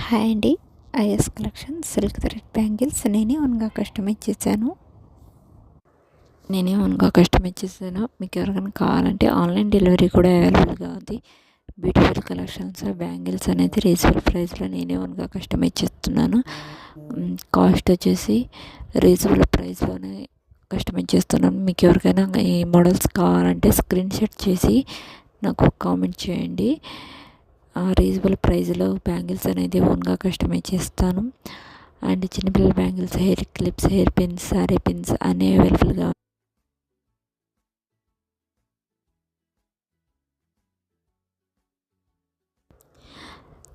Hi అండి. Is collection silk thread bangles నేనే ఓన్గా కస్టమైజ్ చేశాను. మీకు ఎవరికైనా కావాలంటే ఆన్లైన్ డెలివరీ కూడా అవైలబుల్గా ఉంది. బ్యూటిఫుల్ కలెక్షన్స్ బ్యాంగిల్స్ అనేది రీజనబుల్ ప్రైస్లో నేనే ఓన్గా కస్టమైజ్ చేస్తున్నాను. కాస్ట్ వచ్చేసి రీజనబుల్ ప్రైస్లోనే కస్టమైజ్ చేస్తున్నాను. మీకు ఎవరికైనా ఈ మోడల్స్ కావాలంటే స్క్రీన్ షాట్ చేసి నాకు కామెంట్ చేయండి. రీజనబుల్ ప్రైస్లో బ్యాంగిల్స్ అనేది ఓన్గా కస్టమైజ్ చేస్తాను. అండ్ చిన్నపిల్లల bangles, hair clips, hair pins, sorry pins అన్నీ అవైలబుల్గా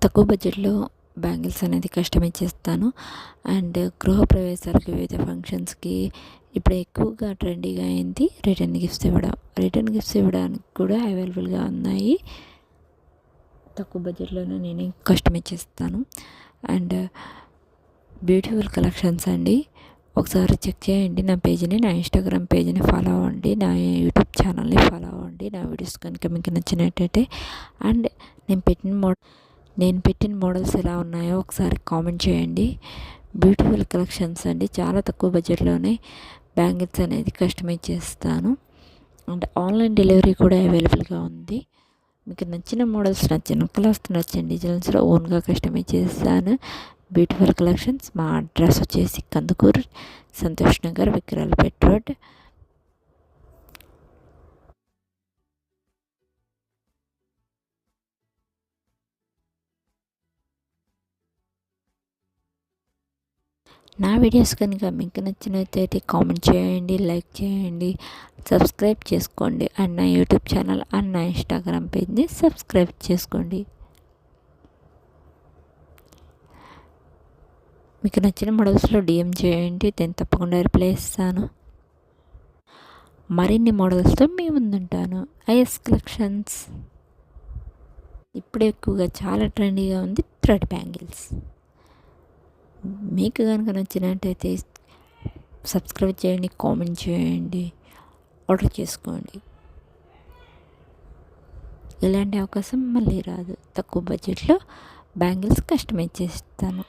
తక్కువ బడ్జెట్లో బ్యాంగిల్స్ అనేది కస్టమైజ్ చేస్తాను. అండ్ గృహప్రవేశాలకి, వివిధ ఫంక్షన్స్కి ఇప్పుడు ఎక్కువగా ట్రెండీగా అయింది రిటర్న్ గిఫ్ట్స్ ఇవ్వడానికి కూడా అవైలబుల్గా ఉన్నాయి. తక్కువ బడ్జెట్లోనే నేనే కస్టమైజ్ చేస్తాను. అండ్ బ్యూటిఫుల్ కలెక్షన్స్ అండి. ఒకసారి చెక్ చేయండి నా పేజ్ని, నా ఇన్స్టాగ్రామ్ పేజ్ని ఫాలో అవ్వండి, నా యూట్యూబ్ ఛానల్ని ఫాలో అవ్వండి. నా వీడియోస్ కనుక మీకు నచ్చినట్టయితే అండ్ నేను పెట్టిన మోడల్స్ ఎలా ఉన్నాయో ఒకసారి కామెంట్ చేయండి. బ్యూటిఫుల్ కలెక్షన్స్ అండి. చాలా తక్కువ బడ్జెట్లోనే బ్యాంగిల్స్ అనేది కస్టమైజ్ చేస్తాను. అండ్ ఆన్లైన్ డెలివరీ కూడా అవైలబుల్గా ఉంది. మీకు నచ్చిన మోడల్స్, నచ్చిన కలర్స్, నచ్చిన డిజైన్స్లో ఓన్గా కస్టమైజ్ చేస్తాను. Beautiful collections. మా అడ్రస్ వచ్చేసి కందుకూరు, సంతోష్ నగర్, విక్రాలపేట రోడ్. నా వీడియోస్ కనుక మీకు నచ్చినట్లయితే కామెంట్ చేయండి, లైక్ చేయండి, సబ్స్క్రైబ్ చేసుకోండి. అండ్ నా యూట్యూబ్ ఛానల్ అండ్ నా ఇన్స్టాగ్రామ్ పేజ్ని సబ్స్క్రైబ్ చేసుకోండి. మీకు నచ్చిన మోడల్స్లో డిఎం చేయండి, నేను తప్పకుండా రిప్లై ఇస్తాను. మరిన్ని మోడల్స్తో మీ ముందుంటాను. IS collections. ఇప్పుడు ఎక్కువగా చాలా ట్రెండీగా ఉంది థ్రెడ్ బ్యాంగిల్స్. మీకు కనుక నచ్చినట్టయితే సబ్స్క్రైబ్ చేయండి, కామెంట్ చేయండి, ఆర్డర్ చేసుకోండి. ఇలాంటి అవకాశం మళ్ళీ రాదు. తక్కువ బడ్జెట్లో బ్యాంగిల్స్ కస్టమైజ్ చేస్తాను.